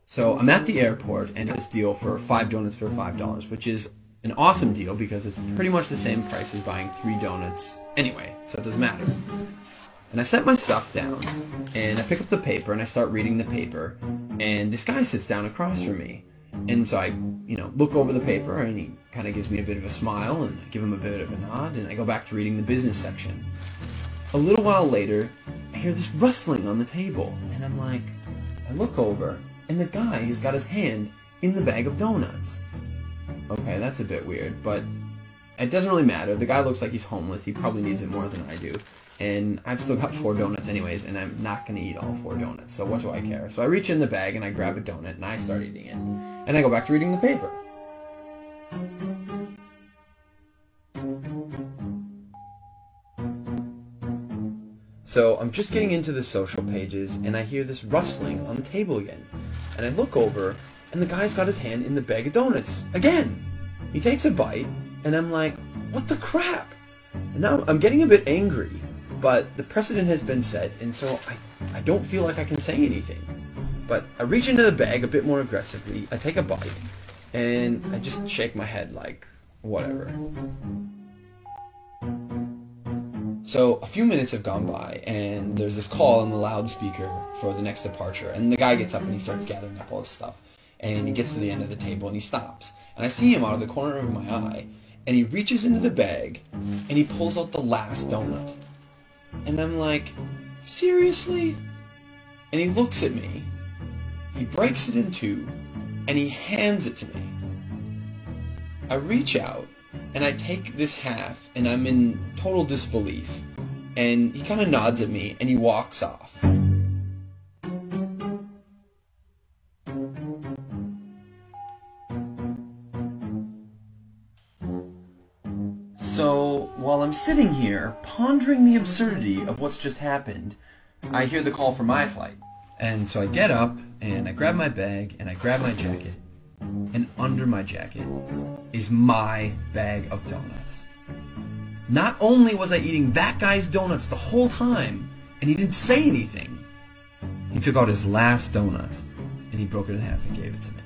So I'm at the airport and this deal for 5 donuts for $5, which is an awesome deal because it's pretty much the same price as buying 3 donuts anyway, so it doesn't matter. And I set my stuff down and I pick up the paper and I start reading the paper, and this guy sits down across from me. And so I, look over the paper and he kind of gives me a bit of a smile and I give him a bit of a nod and I go back to reading the business section. A little while later, I hear this rustling on the table and I'm like, I look over and the guy has got his hand in the bag of donuts. Okay, that's a bit weird, but it doesn't really matter. The guy looks like he's homeless. He probably needs it more than I do. And I've still got 4 donuts anyways, and I'm not going to eat all 4 donuts, so what do I care? So I reach in the bag and I grab a donut and I start eating it. And I go back to reading the paper. So I'm just getting into the social pages and I hear this rustling on the table again. And I look over and the guy's got his hand in the bag of donuts again. He takes a bite and I'm like, what the crap? And now I'm getting a bit angry, but the precedent has been set and so I don't feel like I can say anything. But I reach into the bag a bit more aggressively, I take a bite, and I just shake my head like, whatever. So a few minutes have gone by, and there's this call on the loudspeaker for the next departure, and the guy gets up and he starts gathering up all his stuff, and he gets to the end of the table and he stops. And I see him out of the corner of my eye, and he reaches into the bag, and he pulls out the last donut. And I'm like, seriously? And he looks at me, he breaks it in 2, and he hands it to me. I reach out, and I take this half, and I'm in total disbelief. And he kind of nods at me, and he walks off. So, while I'm sitting here, pondering the absurdity of what's just happened, I hear the call for my flight. And so I get up, and I grab my bag, and I grab my jacket, and under my jacket is my bag of donuts. Not only was I eating that guy's donuts the whole time, and he didn't say anything, he took out his last donut, and he broke it in half and gave it to me.